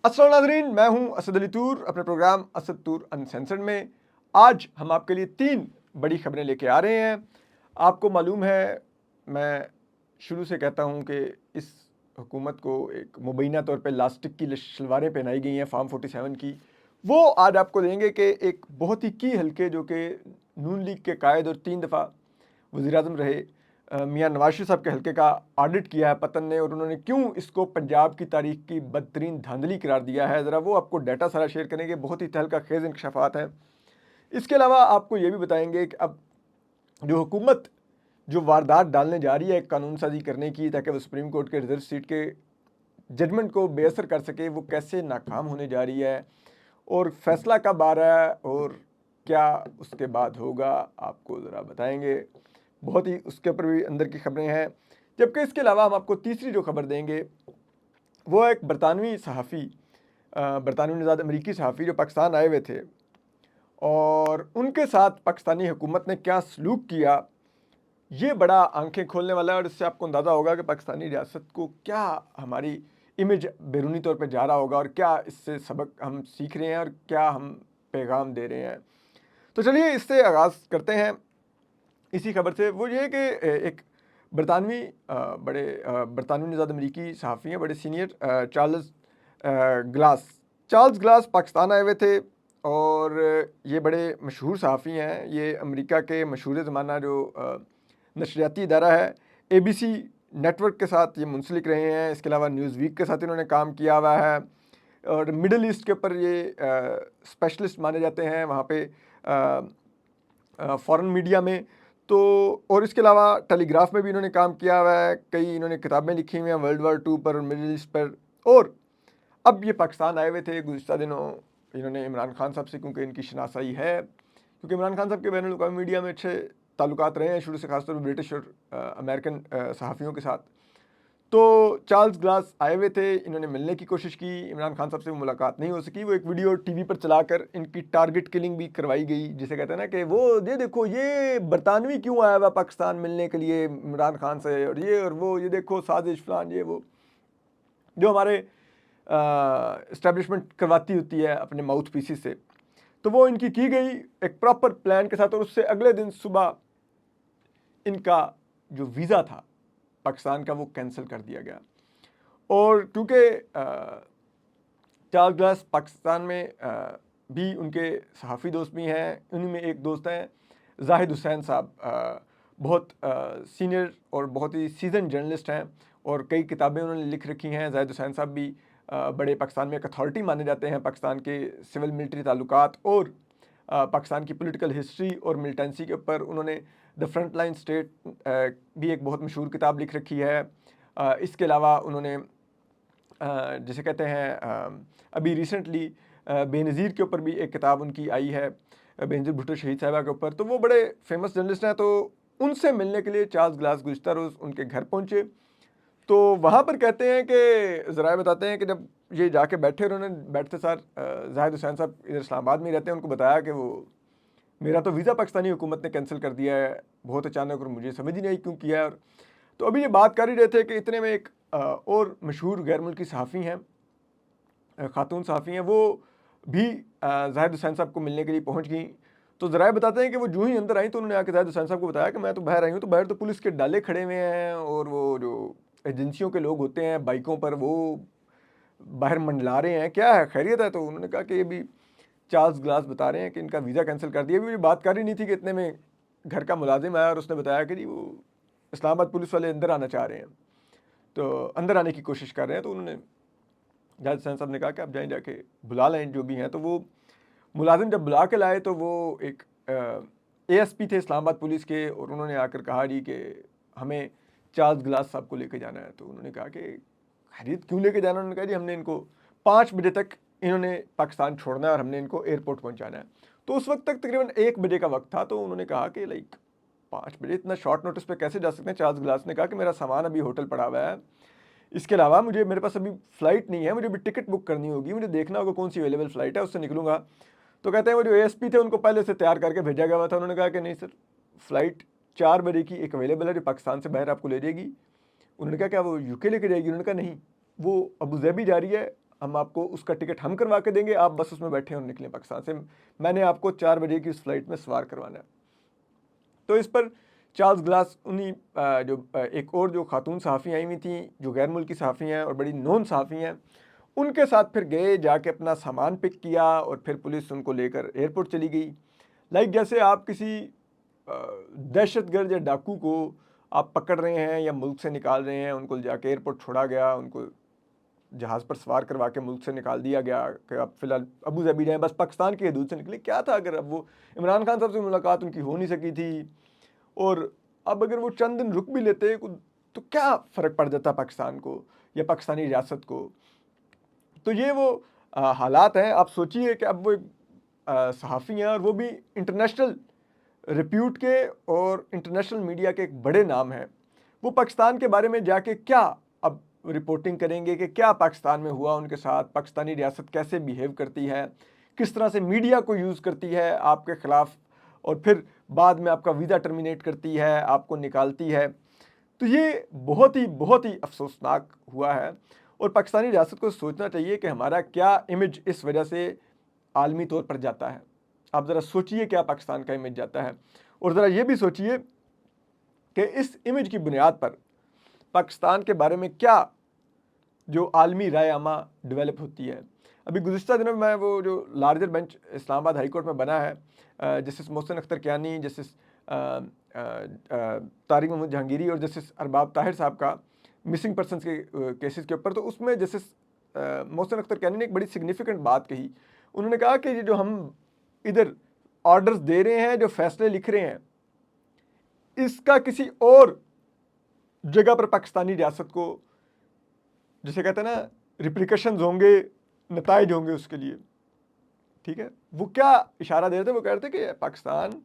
अस्सलाम नाज़रीन, मैं हूं असद अली तूर अपने प्रोग्राम असद तूर अनसेंसर्ड में। आज हम आपके लिए 3 बड़ी खबरें लेके आ रहे हैं। आपको मालूम है, मैं शुरू से कहता हूं कि इस हुकूमत को एक मुबैना तौर पे लास्टिक की शलवारें पहनाई गई हैं फार्म 47 की। वो आज आपको देंगे कि एक बहुत ही की हल्के जो कि नून लीग के कायद और 3 दफ़ा वज़ीर-ए-आज़म रहे मियां नवाज शरीफ साहब के हल्के का ऑडिट किया है पतन ने, और उन्होंने क्यों इसको पंजाब की तारीख की बदतरीन धांधली करार दिया है। ज़रा वो आपको डाटा सारा शेयर करेंगे, बहुत ही तहलका खेज़ इंकशाफात हैं। इसके अलावा आपको ये भी बताएंगे कि अब जो हुकूमत जो वारदात डालने जा रही है एक कानून साजी करने की, ताकि वो सुप्रीम कोर्ट के रिजर्व सीट के जजमेंट को बेअसर कर सके, वो कैसे नाकाम होने जा रही है और फैसला कब आ रहा है और क्या उसके बाद होगा, आपको ज़रा बताएंगे। बहुत ही उसके ऊपर भी अंदर की खबरें हैं। जबकि इसके अलावा हम आपको तीसरी जो खबर देंगे वो एक बरतानवी सहाफ़ी, बरतानवी नज़ाद अमरीकी सहाफ़ी जो पाकिस्तान आए हुए थे, और उनके साथ पाकिस्तानी हुकूमत ने क्या सलूक किया, ये बड़ा आंखें खोलने वाला है। और इससे आपको अंदाज़ा होगा कि पाकिस्तानी रियासत को क्या हमारी इमेज बैरूनी तौर पर जा रहा होगा और क्या इससे सबक हम सीख रहे हैं और क्या हम पैगाम दे रहे हैं। तो चलिए इससे आगाज़ करते हैं। इसी खबर से वो ये है कि एक बरतानवी बरतानवी नज़ाद अमरीकी सहाफ़ी हैं, बड़े सीनियर, चार्ल्स ग्लास पाकिस्तान आए हुए थे। और ये बड़े मशहूर सहाफ़ी हैं। ये अमेरिका के मशहूर ज़माना जो नशरियाती इदारा है ABC नेटवर्क के साथ ये मुंसलिक रहे हैं। इसके अलावा न्यूज़ वीक के साथ इन्होंने काम किया हुआ है और मिडल ईस्ट के ऊपर ये स्पेशलिस्ट माने जाते हैं वहाँ पे फ़ॉरेन मीडिया में। तो और इसके अलावा टेलीग्राफ में भी इन्होंने काम किया हुआ है, कई इन्होंने किताबें लिखी हुई हैं वर्ल्ड वार 2 पर और मिडल ईस्ट पर। और अब ये पाकिस्तान आए हुए थे गुज़िश्ता दिनों। इन्होंने इमरान खान साहब से, क्योंकि इनकी शनासाई है, क्योंकि इमरान खान साहब के बैनुल-अक़वामी मीडिया में अच्छे ताल्लुकात रहे हैं शुरू से, खासतौर पर ब्रिटिश और अमेरिकन सहाफ़ियों के साथ। तो चार्ल्स ग्लास आए हुए थे, इन्होंने मिलने की कोशिश की, इमरान खान साहब से मुलाकात नहीं हो सकी। वो एक वीडियो टीवी पर चलाकर इनकी टारगेट किलिंग भी करवाई गई, जिसे कहते हैं ना कि वो ये देखो ये बरतानवी क्यों आया हुआ पाकिस्तान मिलने के लिए इमरान खान से, और ये और वो, ये देखो साजिश फलान ये वो, जो हमारे इस्टेब्लिशमेंट करवाती होती है अपने माउथ पीसी से। तो वो इनकी की गई एक प्रॉपर प्लान के साथ, और उससे अगले दिन सुबह इनका जो वीज़ा था पाकिस्तान का वो कैंसिल कर दिया गया। और क्योंकि चार्ल्स ग्लास पाकिस्तान में भी उनके सहाफ़ी दोस्त भी हैं, उन्हीं में एक दोस्त हैं जाहिद हुसैन साहब, बहुत सीनियर और बहुत ही सीजन जर्नलिस्ट हैं और कई किताबें उन्होंने लिख रखी हैं। जाहिद हुसैन साहब भी बड़े पाकिस्तान में एक अथॉरिटी माने जाते हैं पाकिस्तान के सिविल मिलिट्री ताल्लुकात और पाकिस्तान की पॉलिटिकल हिस्ट्री और मिलिटेंसी के ऊपर। उन्होंने द फ्रंट लाइन स्टेट भी एक बहुत मशहूर किताब लिख रखी है। इसके अलावा उन्होंने जिसे कहते हैं अभी रिसेंटली बेनज़ीर के ऊपर भी एक किताब उनकी आई है, बेनज़ीर भुट्टो शहीद साहिबा के ऊपर। तो वो बड़े फेमस जर्नलिस्ट हैं। तो उनसे मिलने के लिए चार्ल्स ग्लास गुज़िश्ता रोज़ उनके घर पहुँचे। तो वहाँ पर कहते हैं कि ज़राए बताते हैं कि जब ये जाके बैठे, उन्होंने बैठते सार जाहिद हुसैन साहब इधर इस्लामाबाद में ही रहते हैं, उनको बताया कि वो मेरा तो वीज़ा पाकिस्तानी हुकूमत ने कैंसिल कर दिया है बहुत अचानक, और मुझे समझ ही नहीं आई क्यों किया है। और तो अभी ये बात कर ही रहे थे कि इतने में एक और मशहूर गैर मुल्की सहाफ़ी हैं, खातून सहाफ़ी हैं, वो भी जाहिद हुसैन साहब को मिलने के लिए पहुँच गई। तो ज़राए बताते हैं कि वो जूँ ही अंदर आई तो उन्होंने आके जाहिद हुसैन साहब को बताया कि मैं तो बाहर आई हूँ, तो बाहर तो पुलिस के डाले खड़े हुए हैं और वो जो एजेंसियों के लोग होते हैं बाइकों पर, वो बाहर मंडला रहे हैं, क्या है खैरियत है? तो उन्होंने कहा कि ये भी चार्ल्स ग्लास बता रहे हैं कि इनका वीज़ा कैंसिल कर दिया। अभी ये बात कर ही नहीं थी कि इतने में घर का मुलाजिम आया और उसने बताया कि जी वो इस्लामाबाद पुलिस वाले अंदर आना चाह रहे हैं, तो अंदर आने की कोशिश कर रहे हैं। तो उन्होंने जाहिद हुसैन साहब ने कहा कि आप जाएँ, जाके बुला लें जो भी हैं। तो वो मुलाजिम जब बुला के लाए तो वो एक ASP थे इस्लामाबाद पुलिस के, और उन्होंने आकर कहा जी कि हमें चार्ल्स ग्लास साहब को लेके जाना है। तो उन्होंने कहा कि खैरियत क्यों लेके जाना? उन्होंने कहा जी हमने इनको 5 बजे तक इन्होंने पाकिस्तान छोड़ना है और हमने इनको एयरपोर्ट पहुंचाना है। तो उस वक्त तक तकरीबन 1 बजे का वक्त था। तो उन्होंने कहा कि लाइक 5 बजे इतना शॉर्ट नोटिस पे कैसे जा सकते हैं? चार्ल्स ग्लास ने कहा कि मेरा सामान अभी होटल पड़ा हुआ है, इसके अलावा मेरे पास अभी फ़्लाइट नहीं है, मुझे अभी टिकट बुक करनी होगी, मुझे देखना होगा कौन सी अवेलेबल फ़्लाइट है, उससे निकलूँगा। तो कहते हैं वो जो ASP थे उनको पहले से तैयार करके भेजा गया हुआ था। उन्होंने कहा कि नहीं सर, फ़्लाइट 4 बजे की एक अवेलेबल है जो पाकिस्तान से बाहर आपको ले जाएगी। उन्होंने कहा क्या वो UK लेके जाएगी? उन्होंने कहा नहीं, वो अबू धाबी जा रही है, हम आपको उसका टिकट हम करवा के देंगे, आप बस उसमें बैठे और निकलें पाकिस्तान से, मैंने आपको 4 बजे की उस फ्लाइट में सवार करवाना है। तो इस पर चार्ल्स ग्लास उन्हीं एक और जो खातून सहाफ़ी आई हुई थी जो गैर मुल्की सहाफ़ी हैं और बड़ी नोन सहाफ़ी हैं, उनके साथ फिर गए, जाके अपना सामान पिक किया और फिर पुलिस उनको लेकर एयरपोर्ट चली गई। लाइक जैसे आप किसी दहशतगर्द या डाकू को आप पकड़ रहे हैं या मुल्क से निकाल रहे हैं, उनको जाके एयरपोर्ट छोड़ा गया, उनको जहाज़ पर सवार करवा के मुल्क से निकाल दिया गया कि अब फ़िलहाल अबू धाबी जाएँ, बस पाकिस्तान की हदूद से निकले। क्या था अगर अब वो इमरान खान साहब से मुलाकात उनकी हो नहीं सकी थी, और अब अगर वो चंद दिन रुक भी लेते तो क्या फ़र्क पड़ जाता पाकिस्तान को या पाकिस्तानी रियासत को। तो ये वो हालात हैं। आप सोचिए कि अब वो एक सहाफ़ी हैं और वो भी इंटरनेशनल रिप्यूट के और इंटरनेशनल मीडिया के एक बड़े नाम हैं। वो पाकिस्तान के बारे में जाके क्या अब रिपोर्टिंग करेंगे कि क्या पाकिस्तान में हुआ उनके साथ, पाकिस्तानी रियासत कैसे बिहेव करती है, किस तरह से मीडिया को यूज़ करती है आपके ख़िलाफ़, और फिर बाद में आपका वीज़ा टर्मिनेट करती है, आपको निकालती है। तो ये बहुत ही अफ़सोसनाक हुआ है और पाकिस्तानी रियासत को सोचना चाहिए कि हमारा क्या इमेज इस वजह से आलमी तौर पर जाता है। आप ज़रा सोचिए क्या पाकिस्तान का इमेज जाता है, और ज़रा ये भी सोचिए कि इस इमेज की बुनियाद पर पाकिस्तान के बारे में क्या जो आलमी राय आमा डेवलप होती है। अभी गुज़िश्ता दिनों में मैं वो जो larger bench Islamabad high court में बना है, जस्टिस मोहसिन अख्तर कियानी, जस्टिस तारिक मोहम्मद जहांगीरी और जस्टिस अरबाब ताहिर साहब का मिसिंग पर्सनस के केसेस के ऊपर, तो उसमें जस्टिस मोहसिन अख्तर कियानी ने एक बड़ी सिग्निफिकेंट बात कही। उन्होंने कहा कि ये जो हम इधर ऑर्डर्स दे रहे हैं, जो फैसले लिख रहे हैं, इसका किसी और जगह पर पाकिस्तानी रियासत को, जिसे कहते हैं ना, रिप्रिकशंस होंगे, नताइज होंगे उसके लिए। ठीक है, वो क्या इशारा दे रहे थे, वो कह रहे थे कि पाकिस्तान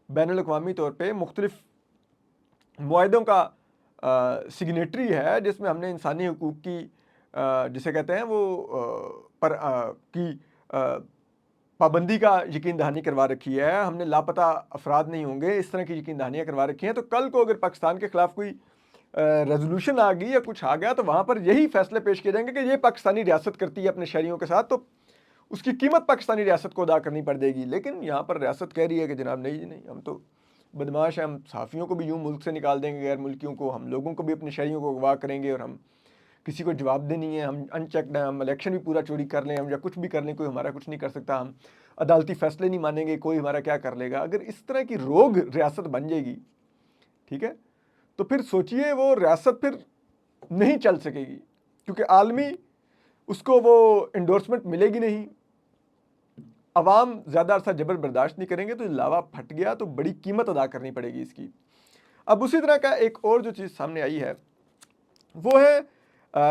बैनुल-अक़वामी तौर पे मुख्तलिफ मुआहदों का सिग्नेटरी है, जिसमें हमने इंसानी हकूक़ की जिसे कहते हैं वो पाबंदी का यकीन दहानी करवा रखी है, हमने लापता अफराद नहीं होंगे, इस तरह की यकीन दहानियाँ करवा रखी हैं। तो कल को अगर पाकिस्तान के ख़िलाफ़ कोई रेजोल्यूशन आ गई या कुछ आ गया, तो वहाँ पर यही फैसले पेश किए जाएंगे कि ये पाकिस्तानी रियासत करती है अपने शहरियों के साथ, तो उसकी कीमत पाकिस्तानी रियासत को अदा करनी पड़ जाएगी। लेकिन यहाँ पर रियासत कह रही है कि जनाब नहीं जी नहीं, हम तो बदमाश हैं, हम सहाफ़ियों को भी यूँ मुल्क से निकाल देंगे, गैर मुल्कियों को, हम लोगों को भी अपने शहरियों को अगवा करेंगे, और हम किसी को जवाबदेह नहीं है, हम अनचेक्ड हैं, हम इलेक्शन भी पूरा चोरी कर लें, हम या कुछ भी कर लें, कोई हमारा कुछ नहीं कर सकता, हम अदालती फैसले नहीं मानेंगे, कोई हमारा क्या कर लेगा। अगर इस तरह की रोग रियासत बन जाएगी, ठीक है, तो फिर सोचिए वो रियासत फिर नहीं चल सकेगी, क्योंकि आलमी उसको वो इंडोर्समेंट मिलेगी नहीं, अवाम ज़्यादा अरसा जबर बर्दाश्त नहीं करेंगे, तो लावा फट गया तो बड़ी कीमत अदा करनी पड़ेगी इसकी। अब उसी तरह का एक और जो चीज़ सामने आई है वो है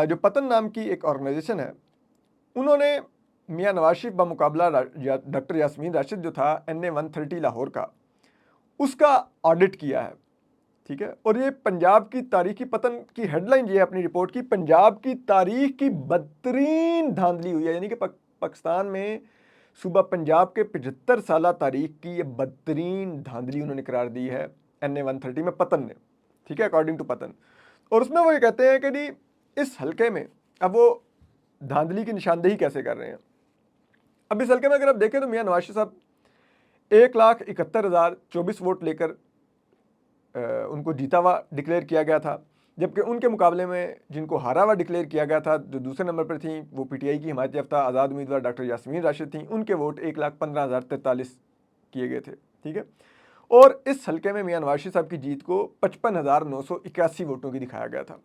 जो पतन नाम की एक ऑर्गेनाइजेशन है, उन्होंने मियां नवाज शरीफ बमुकाबला डॉक्टर यास्मीन राशिद जो था NA 130 लाहौर का, उसका ऑडिट किया है। ठीक है, और ये पंजाब की तारीखी पतन की हेडलाइन ये है अपनी रिपोर्ट की, पंजाब की तारीख की बदतरीन धांधली हुई है। यानी कि पाकिस्तान में सूबा पंजाब के 75 साल तारीख की ये बदतरीन धांधली उन्होंने करार दी है NA 130 में पतन ने। ठीक है, अकॉर्डिंग टू पतन। और उसमें वो ये कहते हैं कि जी इस हल्के में अब वो धांधली की निशानदेही कैसे कर रहे हैं। अब इस हल्के में अगर आप देखें तो मियां नवाज शरीफ साहब 1,71,024 वोट लेकर उनको जीता हुआ डिक्लेयर किया गया था, जबकि उनके मुकाबले में जिनको हारा हुआ डिक्लेयर किया गया था, जो दूसरे नंबर पर थी, वो PTI की हिमायत याफ्ता आज़ाद उम्मीदवार डॉक्टर यास्मीन राशिद थी, उनके वोट 1,15,043 किए गए थे। ठीक है, और इस हल्के में मियां नवाज शरीफ साहब की जीत को 55,981 वोटों की दिखाया गया था।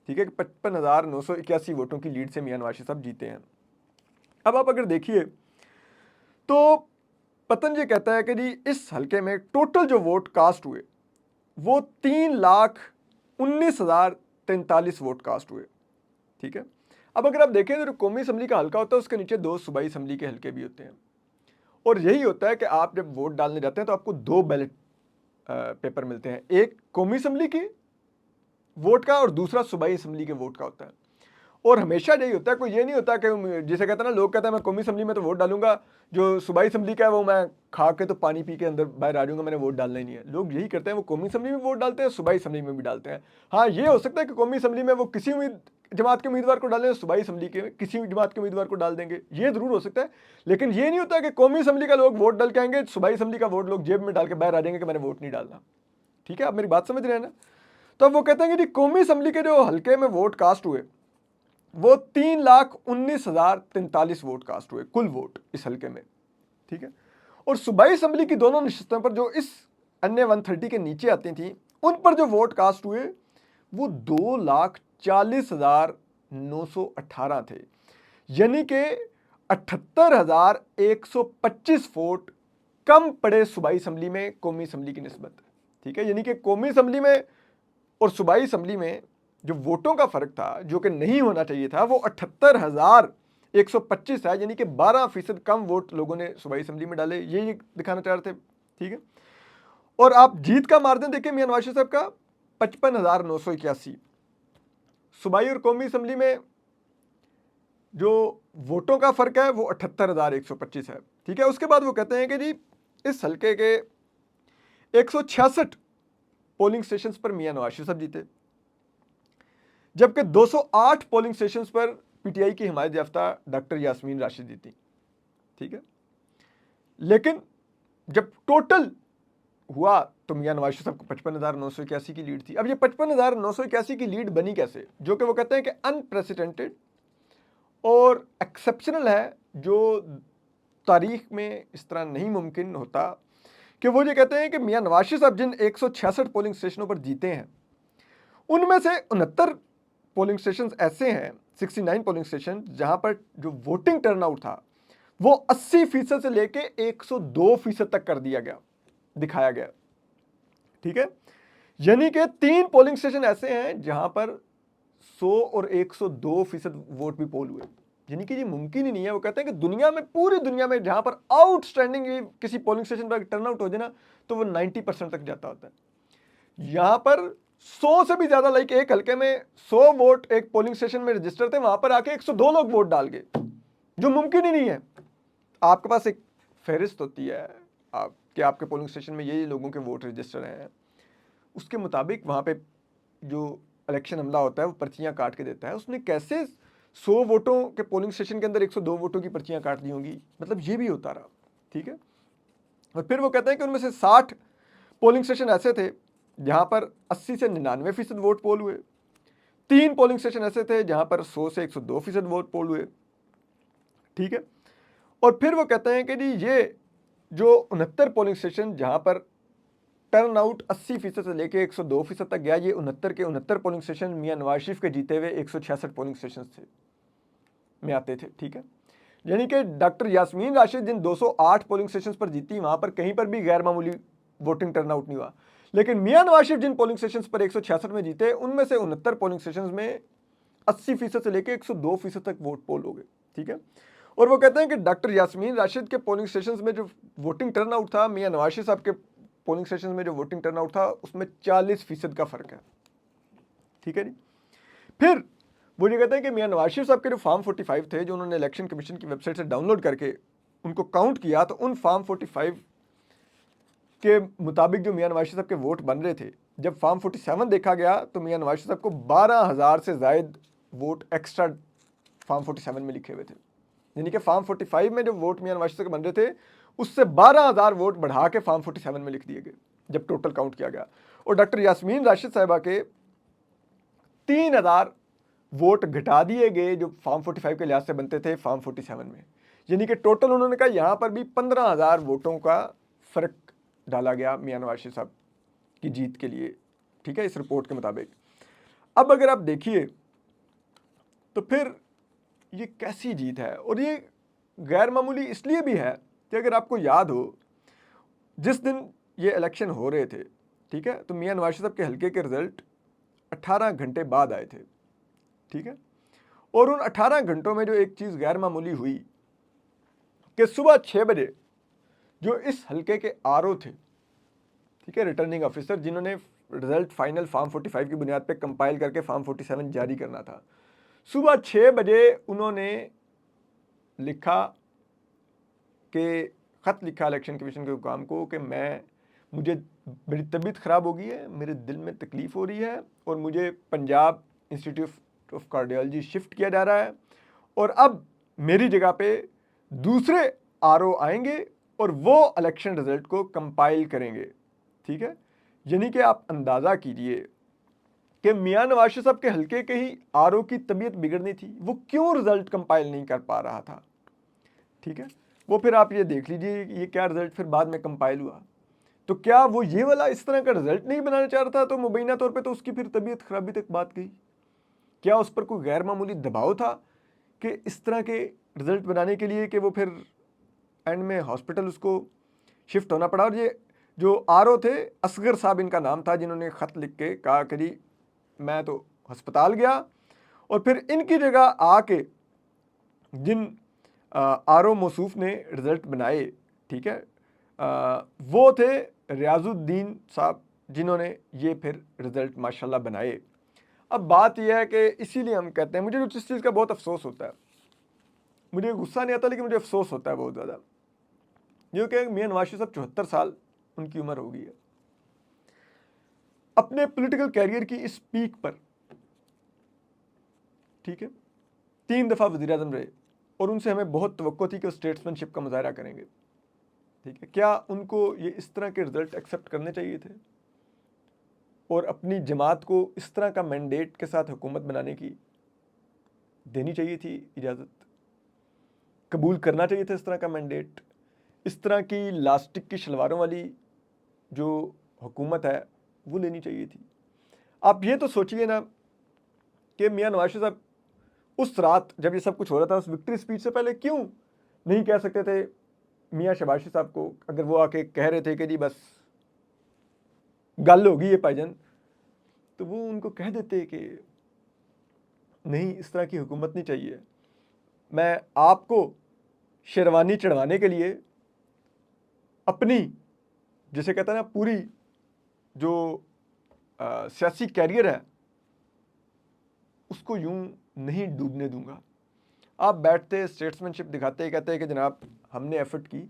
ठीक है, 55,981 वोटों की लीड से मियां नवाज शरीफ साहब जीते हैं। अब आप अगर देखिए तो पतन ये कहता है कि जी इस हल्के में टोटल जो वोट कास्ट हुए वो 3,19,043 वोट कास्ट हुए। ठीक है, अब अगर आप देखें तो जो कौमी असम्बली का हल्का होता है उसके नीचे 2 सूबाई असम्बली के हल्के भी होते हैं, और यही होता है कि आप जब वोट डालने जाते हैं तो आपको 2 बैलेट पेपर मिलते हैं, एक कौमी असम्बली के वोट का और दूसरा सूबाई असम्बली के वोट का होता है। और हमेशा यही होता है, कोई ये नहीं होता कि जिसे कहते हैं ना, लोग कहते हैं मैं कौमी असम्बली में तो वोट डालूंगा, जो सूबाई असम्बली का है वो मैं खा के तो पानी पी के अंदर बाहर आ जाऊंगा, मैंने वोट डालना ही नहीं है। लोग यही करते हैं, वो कौमी असम्बली में वोट डालते हैं, सूबाई असम्बली में भी डालते हैं। हाँ, ये हो सकता है कि कौमी असम्बली में वो किसी जमात के उम्मीदवार को डालें, सूबाई असम्बली के किसी जमात के उम्मीदवार को डाल देंगे, ये ज़रूर हो सकता है। लेकिन ये नहीं होता कि कौमी असम्बली का लोग वोट डाल के आएंगे, सूबाई असम्बली का वोट लोग जेब में डाल के बाहर आ जाएंगे कि मैंने वोट नहीं डालना। ठीक है, आप मेरी बात समझ रहे हैं ना? तो अब वो कहते हैं कि जी कौमी असम्बली के जो हल्के में वोट कास्ट हुए वो 3,19,043 वोट कास्ट हुए, कुल वोट इस हल्के में। ठीक है, और सूबाई असम्बली की दोनों नशिस्तों पर जो इस अन्य 130 के नीचे आती थी उन पर जो वोट कास्ट हुए वो 2,40,918 थे, यानी कि 78,125 वोट कम पड़े सूबाई असम्बली में कौमी असम्बली की निस्बत। ठीक है, यानी कि कौमी असम्बली में और सूबाई असम्बली में जो वोटों का फर्क था, जो कि नहीं होना चाहिए था, वो 78,125 है, यानी कि 12% कम वोट लोगों ने सूबाई असम्बली में डाले, ये दिखाना चाह रहे थे। ठीक है, और आप जीत का मार्जिन देखिए मियां नवाज शरीफ साहब का 55,981। सूबाई और कौमी असम्बली में जो वोटों का फर्क है वो 78,125 है। ठीक है, उसके बाद वो कहते हैं कि जी इस हल्के के 166 पोलिंग स्टेशन पर मियां नवाज शरीफ साहब जीते, जबकि 208 पोलिंग स्टेशन पर पीटीआई की हिमायत याफ्ता डॉक्टर यास्मीन राशिद जीती। ठीक है, लेकिन जब टोटल हुआ तो मियां नवाज शरीफ साहब को 55,981 की लीड थी। अब ये 55,981 की लीड बनी कैसे, जो कि वो कहते हैं कि अनप्रेसिडेंटेड और एक्सेप्शनल है, जो तारीख में इस तरह नहीं मुमकिन होता। कि वो ये कहते हैं कि मियां नवाज शरीफ साहब जिन 166 पोलिंग स्टेशनों पर जीते हैं उनमें से 69 पोलिंग स्टेशन ऐसे हैं, 69 पोलिंग स्टेशन जहां पर जो वोटिंग टर्नआउट था वो 80% से लेके 102% तक कर दिया गया, दिखाया गया। ठीक है, यानी कि 3 पोलिंग स्टेशन ऐसे हैं जहां पर 100 और 102% वोट भी पोल हुए, यानी कि ये मुमकिन ही नहीं है। वो कहते हैं कि दुनिया में, पूरी दुनिया में जहां पर आउटस्टैंडिंग किसी पोलिंग स्टेशन पर टर्नआउट हो जाए ना तो वो 90% तक जाता होता है। यहां पर 100 से भी ज्यादा, लाइक एक हल्के में 100 वोट एक पोलिंग स्टेशन में रजिस्टर थे, वहां पर आके 102 लोग वोट डाल गए, जो मुमकिन ही नहीं है। आपके पास एक फहरिस्त होती है कि आपके पोलिंग स्टेशन में ये लोगों के वोट रजिस्टर हैं, उसके मुताबिक वहाँ पे जो इलेक्शन अमला होता है वो पर्चियाँ काट के देता है। उसने कैसे 100 वोटों के पोलिंग स्टेशन के अंदर 102 वोटों की पर्चियाँ काट दी होंगी, मतलब ये भी होता रहा। ठीक है, और फिर वो कहते हैं कि उनमें से 60 पोलिंग स्टेशन ऐसे थे जहाँ पर 80 से 99% वोट पोल हुए, 3 पोलिंग स्टेशन ऐसे थे जहाँ पर 100 से 102% वोट पोल हुए। ठीक है, और फिर वो कहते हैं कि जी ये जो 69 पोलिंग स्टेशन जहाँ पर टर्न आउट 80% से लेके 102% तक गया, ये 69 के 69 पोलिंग स्टेशन मियां नवाज शरीफ के जीते हुए 166 पोलिंग स्टेशन थे में आते थे। ठीक है, यानी कि डॉक्टर यास्मीन राशिद जिन 208 पोलिंग स्टेशन पर जीती वहां पर कहीं पर भी गैर मामूली वोटिंग टर्नआउट नहीं हुआ, लेकिन मियां नवाज शरीफ जिन पोलिंग स्टेशन पर 166 में जीते उनमें से 69 पोलिंग स्टेशन में 80% से लेकर 102% तक वोट पोल हो गए। ठीक है, और वो कहते हैं कि डॉक्टर यास्मीन राशिद के पोलिंग स्टेशन में जो वोटिंग टर्नआउट था, मियां नवाज शरीफ साहब के पोलिंग स्टेशन में जो वोटिंग टर्नआउट था उसमें 40% का फर्क है। ठीक है जी, फिर वो ये कहते हैं कि मियां नवाज शरीफ साहब के जो फॉर्म 45 थे जो उन्होंने इलेक्शन कमीशन की वेबसाइट से डाउनलोड करके उनको काउंट किया, तो उन फॉर्म 45 के मुताबिक जो मियां नवाज शरीफ साहब के वोट बन रहे थे, जब फॉर्म 47 देखा गया तो मियां नवाज शरीफ साहब को 12,000 से जायद वोट एक्स्ट्रा फॉर्म 47 में लिखे हुए थे, यानी कि फॉर्म 45 में जो वोट मियां नवाज शरीफ के बन रहे थे उससे 12,000 वोट बढ़ा के फॉर्म 47 में लिख दिए गए जब टोटल काउंट किया गया। और डॉक्टर यास्मीन राशिद साहिबा के 3,000 वोट घटा दिए गए जो फॉर्म 45 के लिहाज से बनते थे फॉर्म 47 में, यानी कि टोटल उन्होंने कहा यहाँ पर भी 15,000 वोटों का फर्क डाला गया मियां नवाज शरीफ साहब की जीत के लिए। ठीक है, इस रिपोर्ट के मुताबिक। अब अगर आप देखिए तो फिर ये कैसी जीत है, और ये गैर मामूली इसलिए भी है कि अगर आपको याद हो जिस दिन ये इलेक्शन हो रहे थे, ठीक है, तो मियां नवाज शरीफ साहब के हल्के के रिजल्ट 18 घंटे बाद आए थे। ठीक है, और उन 18 घंटों में जो एक चीज़ गैर मामूली हुई कि सुबह 6 बजे जो इस हल्के के आरओ थे, ठीक है, रिटर्निंग ऑफिसर जिन्होंने रिजल्ट फाइनल फॉर्म 45 की बुनियाद पे कंपाइल करके फॉर्म 47 जारी करना था, सुबह 6 बजे उन्होंने लिखा कि ख़त लिखा इलेक्शन कमीशन के हुकाम को कि मुझे मेरी तबीयत ख़राब हो गई है, मेरे दिल में तकलीफ़ हो रही है और मुझे Punjab institute of cardiology shift किया जा रहा है और अब मेरी जगह पे दूसरे आरओ आएंगे और वो इलेक्शन रिजल्ट को कंपाइल करेंगे। ठीक है, यानी कि आप अंदाज़ा कीजिए कि मियां नवाज शरीफ साहब के हल्के के ही आरओ की तबीयत बिगड़नी थी, वो क्यों रिजल्ट कंपाइल नहीं कर पा रहा था। ठीक है, वो फिर आप ये देख लीजिए ये क्या रिजल्ट फिर बाद में कंपाइल हुआ। तो क्या वो ये वाला इस तरह का रिजल्ट नहीं बनाना चाह रहा था, तो मुबैना तौर पे तो उसकी फिर तबीयत खराबी तक बात गई। क्या उस पर कोई गैर मामूली दबाव था कि इस तरह के रिजल्ट बनाने के लिए कि वो फिर एंड में हॉस्पिटल उसको शिफ्ट होना पड़ा। और ये जो आरओ थे, असगर साहब इनका नाम था, जिन्होंने ख़त लिख के कहा कि जी मैं तो अस्पताल गया, और फिर इनकी जगह आके जिन आरओ मौसूफ ने रिज़ल्ट बनाए, ठीक है, वो थे रियाजुद्दीन साहब, जिन्होंने ये फिर रिज़ल्ट माशाल्लाह बनाए। अब बात यह है कि इसीलिए हम कहते हैं, मुझे कुछ इस चीज़ का बहुत अफसोस होता है, मुझे गुस्सा नहीं आता लेकिन मुझे अफसोस होता है बहुत ज़्यादा, जो कि मियां नवाज शरीफ साहब 74 साल उनकी उम्र हो गई है, अपने पॉलिटिकल कैरियर की इस पीक पर, ठीक है, 3 दफ़ा वज़ीर आज़म रहे और उनसे हमें बहुत तवक्को थी कि वो स्टेट्समैनशिप का मुजाहरा करेंगे। ठीक है, क्या उनको ये इस तरह के रिजल्ट एक्सेप्ट करने चाहिए थे और अपनी जमात को इस तरह का मैंडेट के साथ हुकूमत बनाने की देनी चाहिए थी इजाज़त, कबूल करना चाहिए था इस तरह का मैंडेट? इस तरह की लास्टिक की शलवारों वाली जो हुकूमत है वो लेनी चाहिए थी? आप ये तो सोचिए ना कि मियां नवाज शरीफ साहब उस रात जब ये सब कुछ हो रहा था, उस विक्ट्री स्पीच से पहले क्यों नहीं कह सकते थे मियां शहबाज शरीफ साहब को, अगर वो आके कह रहे थे कि जी बस गल होगी ये भाईजान, तो वो उनको कह देते कि नहीं इस तरह की हुकूमत नहीं चाहिए, मैं आपको शेरवानी चढ़वाने के लिए अपनी, जिसे कहते हैं ना, पूरी जो सियासी कैरियर है उसको यूं नहीं डूबने दूंगा। आप बैठते स्टेट्समैनशिप दिखाते, कहते हैं कि जनाब हमने एफर्ट की,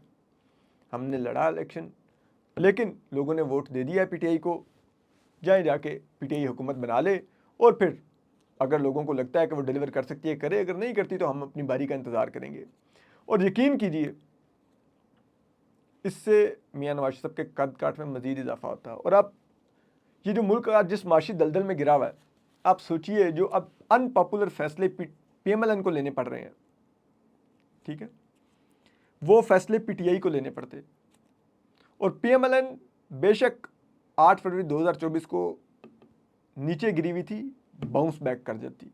हमने लड़ा इलेक्शन, लेकिन लोगों ने वोट दे दिया है पीटीआई को, जाए जाके पीटीआई हुकूमत बना ले, और फिर अगर लोगों को लगता है कि वो डिलीवर कर सकती है करे, अगर नहीं करती तो हम अपनी बारी का इंतज़ार करेंगे। और यकीन कीजिए इससे मियां नवाज शरीफ के कद काठ में मज़ीद इजाफा होता है। और अब ये जो मुल्क आज जिस माशी दलदल में गिरा हुआ है, आप सोचिए जो अब अनपॉपुलर फैसले पीएमएलएन को लेने पड़ रहे हैं, ठीक है, वो फैसले पीटीआई को लेने पड़ते, और पीएमएलएन बेशक 8 फरवरी 2024 को नीचे गिरी हुई थी, बाउंस बैक कर जाती।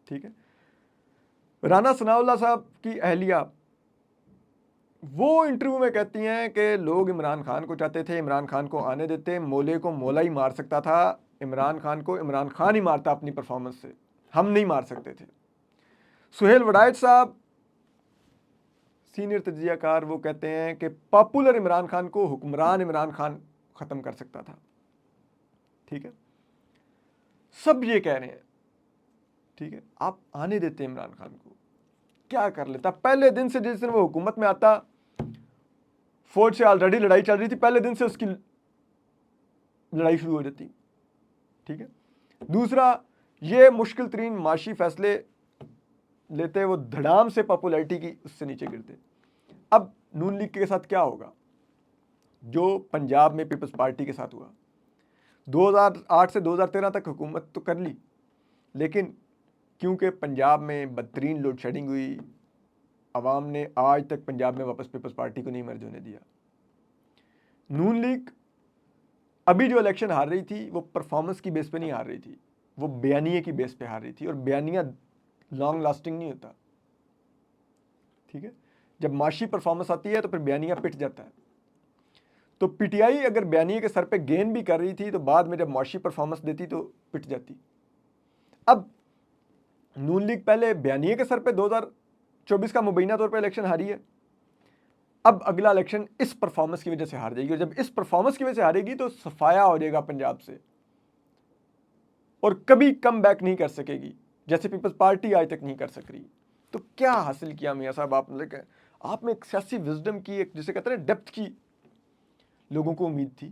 ठीक है, राना सनाउल्लाह साहब की अहलिया वो इंटरव्यू में कहती हैं कि लोग इमरान खान को चाहते थे, इमरान खान को आने देते, मोले को मोला ही मार सकता था, इमरान खान को इमरान खान ही मारता अपनी परफॉर्मेंस से, हम नहीं मार सकते थे। सुहेल वड़ाइच साहब सीनियर तजियाकार, वो कहते हैं कि पॉपुलर इमरान खान को हुक्मरान इमरान खान ख़त्म कर सकता था। ठीक है, सब ये कह रहे हैं, ठीक है, आप आने देते इमरान खान को, क्या कर लेता पहले दिन से, जिस दिन वो हुकूमत में आता, फौज से ऑलरेडी लड़ाई चल रही थी, पहले दिन से उसकी लड़ाई शुरू हो जाती। ठीक है, दूसरा, ये मुश्किल तरीन माशी फैसले लेते, वो धड़ाम से पॉपुलैरिटी की उससे नीचे गिरते। अब नून लीग के साथ क्या होगा, जो पंजाब में पीपल्स पार्टी के साथ हुआ, 2008 से 2013 तक हुकूमत तो कर ली, लेकिन क्योंकि पंजाब में बदतरीन लोड शेडिंग हुई, अवाम ने आज तक पंजाब में वापस पीपल्स पार्टी को नहीं मर्ज होने दिया। नून लीग अभी जो इलेक्शन हार रही थी वो परफॉर्मेंस की बेस पे नहीं हार रही थी, वो बयानिए की बेस पे हार रही थी, और बयानिया लॉन्ग लास्टिंग नहीं होता। ठीक है, जब माशी परफॉर्मेंस आती है तो फिर बयानिया पिट जाता है। तो पीटीआई अगर बयानिए के सर पे गेन भी कर रही थी, तो बाद में जब माशी परफॉर्मेंस देती तो पिट जाती। अब नून लीग पहले बयानिए के सर पे 2024 का मुबैना तौर पे इलेक्शन हारी है, अब अगला इलेक्शन इस परफॉर्मेंस की वजह से हार जाएगी, और जब इस परफॉर्मेंस की वजह से हारेगी तो सफाया हो जाएगा पंजाब से, और कभी कम बैक नहीं कर सकेगी, जैसे पीपल्स पार्टी आज तक नहीं कर सक रही। तो क्या हासिल किया मियाँ साहब आपने? आप में एक सियासी विजडम की, एक जिसे कहते हैं डेप्थ की, लोगों को उम्मीद थी,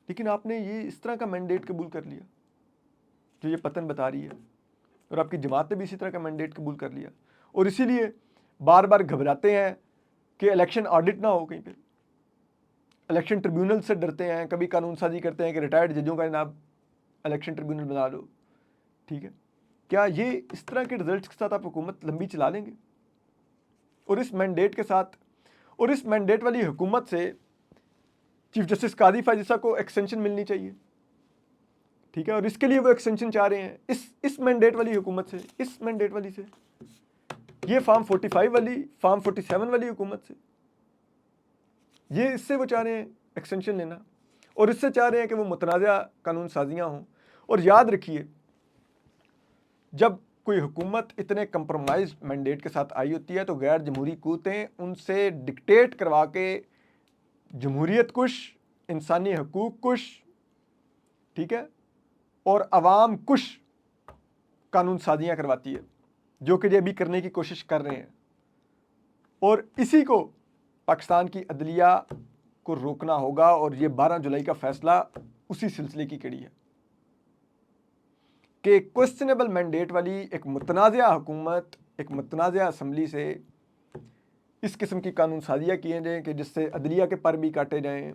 लेकिन आपने ये इस तरह का मैंडेट कबूल कर लिया। जो ये पतन बता रही है, और आपकी जमात ने भी इसी तरह का मैंडेट कबूल कर लिया, और इसीलिए बार बार घबराते हैं कि इलेक्शन ऑडिट ना हो कहीं पे, इलेक्शन ट्रिब्यूनल से डरते हैं, कभी कानून साजी करते हैं कि रिटायर्ड जजों का जनाब इलेक्शन ट्रिब्यूनल बना लो। ठीक है, क्या ये इस तरह के रिजल्ट्स के साथ आप हुकूमत लंबी चला लेंगे? और इस मैंडेट के साथ, और इस मैंडेट वाली हुकूमत से चीफ जस्टिस कादी फाजिसा को एक्सटेंशन मिलनी चाहिए। ठीक है, और इसके लिए वो एक्सटेंशन चाह रहे हैं इस मैंडेट वाली हुकूमत से, इस मैंडेट वाली से, ये फार्म 45 वाली, फार्म 47 वाली हुकूमत से, ये इससे वो चाह रहे हैं एक्सटेंशन लेना, और इससे चाह रहे हैं कि वो मुतनाज़ा कानून साजियाँ हों। और याद रखिए, जब कोई हुकूमत इतने कंप्रोमाइज मैंडेट के साथ आई होती है तो गैर जमहूरी क़ुव्वतें उनसे डिक्टेट करवा के जमहूरियत कुश, इंसानी हकूक़ कुश, ठीक है, और अवाम कुश कानून साजियाँ करवाती है, जो कि ये अभी करने की कोशिश कर रहे हैं। और इसी को पाकिस्तान की अदलिया को रोकना होगा, और ये 12 जुलाई का फैसला उसी सिलसिले की कड़ी है कि क्वेश्चनेबल मैंडेट वाली एक मुतनाज़ा हुकूमत, एक मुतनाज़ा असम्बली से इस किस्म की कानून साजियाँ किए जाएँ कि जिससे अदलिया के पर भी काटे जाएँ,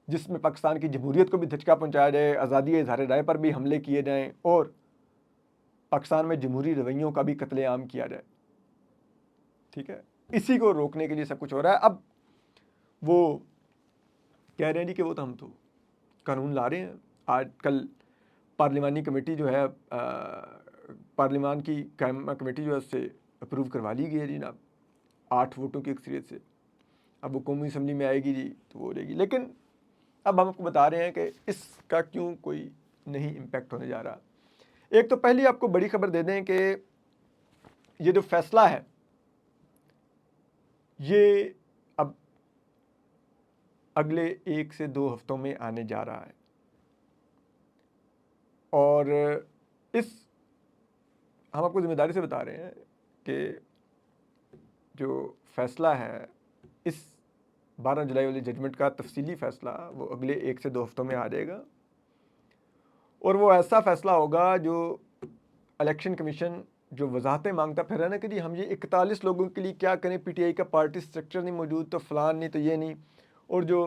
जिसमें पाकिस्तान की जमहूरियत को भी धचका पहुँचाया जाए, आज़ादी इज़हार राय पर भी हमले किए जाएँ, और पाकिस्तान में जमहूरी रवैयों का भी कत्लेआम किया जाए। ठीक है, इसी को रोकने के लिए सब कुछ हो रहा है। अब वो कह रहे हैं जी कि वो तो हम तो कानून ला रहे हैं। आज कल पार्लिमानी कमेटी जो है, पार्लिमान की कायमा कमेटी जो है उससे अप्रूव करवा ली गई है जी जनाब, 8 वोटों की अक्सरियत से। अब वो कौमी असम्बली में आएगी जी तो वो हो जाएगी। लेकिन अब हम आपको बता रहे हैं कि इसका क्यों कोई नहीं इम्पेक्ट होने जा रहा। एक तो पहली आपको बड़ी खबर दे दें कि ये जो फैसला है ये अब अगले 1 से 2 हफ्तों में आने जा रहा है, और हम आपको जिम्मेदारी से बता रहे हैं कि जो फैसला है, इस 12 जुलाई वाली जजमेंट का तफसीली फ़ैसला वो अगले 1 से 2 हफ्तों में आ जाएगा, और वो ऐसा फ़ैसला होगा जो इलेक्शन कमीशन जो वजाहतें मांगता फिर है ना कि जी हम ये 41 लोगों के लिए क्या करें, पीटीआई का पार्टी स्ट्रक्चर नहीं मौजूद, तो फलान नहीं, तो ये नहीं, और जो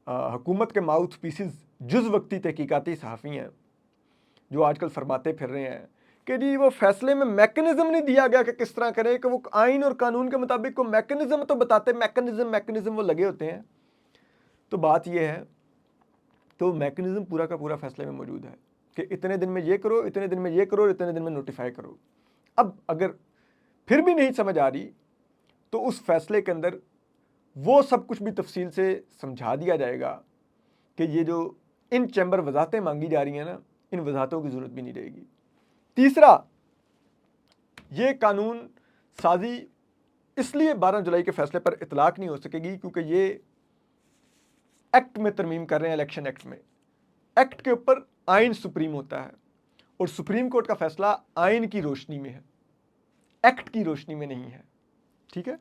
हुकूमत के माउथ पीसेस जुज़ वक्ती तहकीकाती सहाफ़ी हैं जो आजकल फरमाते फिर रहे हैं कि जी वो फैसले में मैकेनिज़्म नहीं दिया गया कि किस तरह करें, कि वो आइन और कानून के मुताबिक को मैकेनिज़्म तो बताते, मैकेनिज़्म वो लगे होते हैं। तो बात ये है, तो मैकेनिज़्म पूरा का पूरा फैसले में मौजूद है कि इतने दिन में ये करो, इतने दिन में ये करो, और इतने दिन में नोटिफाई करो। अब अगर फिर भी नहीं समझ आ रही तो उस फैसले के अंदर वो सब कुछ भी तफसील से समझा दिया जाएगा कि ये जो इन चैम्बर वजाहतें मांगी जा रही हैं ना, इन वजाहतों की ज़रूरत भी नहीं रहेगी। तीसरा, ये कानून साजी इसलिए 12 जुलाई के फैसले पर इतलाक नहीं हो सकेगी क्योंकि ये एक्ट में तरमीम कर रहे हैं, इलेक्शन एक्ट में। एक्ट के ऊपर आइन सुप्रीम होता है, और सुप्रीम कोर्ट का फैसला आइन की रोशनी में है, एक्ट की रोशनी में नहीं है। ठीक है,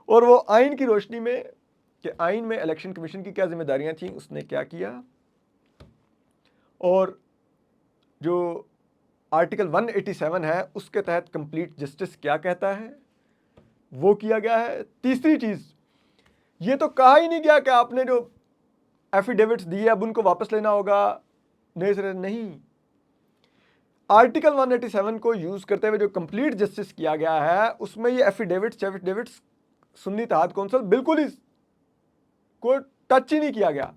और वो आइन की रोशनी में कि आइन में इलेक्शन कमीशन की क्या जिम्मेदारियां थी, उसने क्या किया, और जो आर्टिकल 187 है उसके तहत कंप्लीट जस्टिस क्या कहता है वो किया गया है। तीसरी चीज़, ये तो कहा ही नहीं गया कि आपने जो एफिडेविट्स दिए अब उनको वापस लेना होगा, नहीं। आर्टिकल 187 को यूज़ करते हुए जो कंप्लीट जस्टिस किया गया है उसमें ये एफिडेविट्स सुन्नी इत्तेहाद कौंसिल बिल्कुल ही को टच ही नहीं किया गया।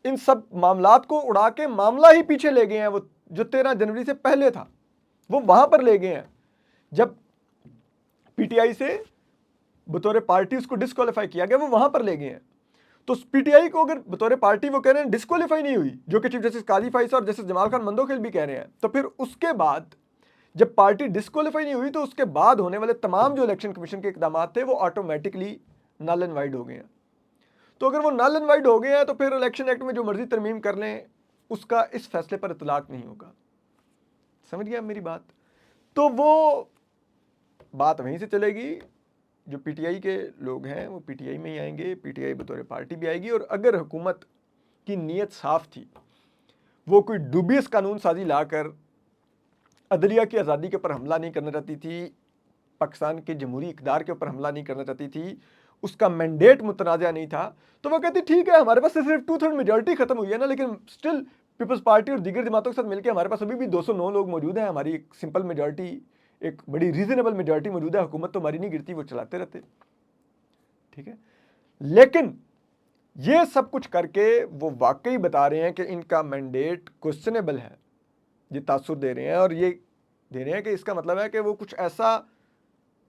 इन सब मामलात को उड़ा के मामला ही पीछे ले गए हैं, वो जो 13 जनवरी से पहले था वो वहां पर ले गए हैं, जब पीटीआई से बतौर पार्टी उसको डिस्क्वालीफाई किया गया वो वहां पर ले गए हैं। तो पीटीआई को अगर बतौर पार्टी वो कह रहे हैं डिस्क्वालीफाई नहीं हुई, जो कि चीफ जस्टिस कादी फाइसा और जस्टिस जमाल खान मंदोखेल भी कह रहे हैं, तो फिर उसके बाद जब पार्टी डिस्क्वालीफाई नहीं हुई तो उसके बाद होने वाले तमाम जो इलेक्शन कमीशन के इकदाम थे वो ऑटोमेटिकली नल एंड वाइड हो गए हैं। तो अगर वो नल एंड वाइड हो गए हैं तो फिर इलेक्शन एक्ट में जो मर्जी तरमीम कर लें उसका इस फैसले पर इतलाक नहीं होगा। समझ गया मेरी बात? तो वो बात वहीं से चलेगी, जो पीटीआई के लोग हैं वो पीटीआई में ही आएंगे, पीटीआई बतौर पार्टी भी आएगी, और अगर हुकूमत की नीयत साफ थी वो कोई डूबियस कानून साजी लाकर अदलिया की आज़ादी के ऊपर हमला नहीं करना चाहती थी, पाकिस्तान के जमहूरी इक़्तिदार के ऊपर हमला नहीं करना चाहती थी, उसका मैंडेट मुतनाज़ा नहीं था, तो वो कहती ठीक है हमारे पास सिर्फ 2/3 मेजॉरिटी खत्म हुई है ना, लेकिन स्टिल पीपल्स पार्टी और दीगर जमातों के साथ मिलकर हमारे पास अभी भी 209 लोग मौजूद हैं, हमारी एक सिंपल मेजॉरिटी, एक बड़ी रीजनेबल मेजॉरिटी मौजूद है, हुकूमत तो हमारी नहीं गिरती, वो चलाते रहते। ठीक है, लेकिन ये सब कुछ करके वो वाकई बता रहे हैं कि इनका मैंडेट क्वेश्चनेबल है, ये तासुर दे रहे हैं और ये दे रहे हैं कि इसका मतलब है कि वो कुछ ऐसा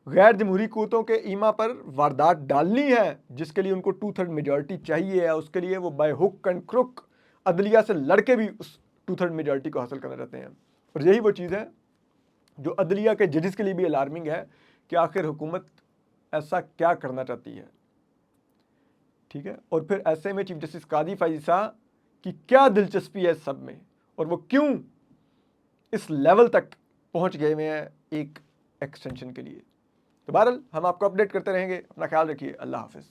गैर जमहूरी क़ुव्वतों के ईमा पर वारदात डालनी है जिसके लिए उनको 2/3 मेजॉरिटी चाहिए है, उसके लिए वो बाय हुक एंड क्रुक अदलिया से लड़के भी उस 2/3 मेजॉरिटी को हासिल करना चाहते हैं। और यही वो चीज़ है जो अदलिया के जजेस के लिए भी अलार्मिंग है कि आखिर हुकूमत ऐसा क्या करना चाहती है। ठीक है, और फिर ऐसे में चीफ जस्टिस कादी फाइज़ा की क्या दिलचस्पी है इस सब में, और वो क्यों इस लेवल तक पहुंच गए हुए हैं एक एक्सटेंशन के लिए। तो बहरहाल हम आपको अपडेट करते रहेंगे। अपना ख्याल रखिए। अल्लाह हाफिज़।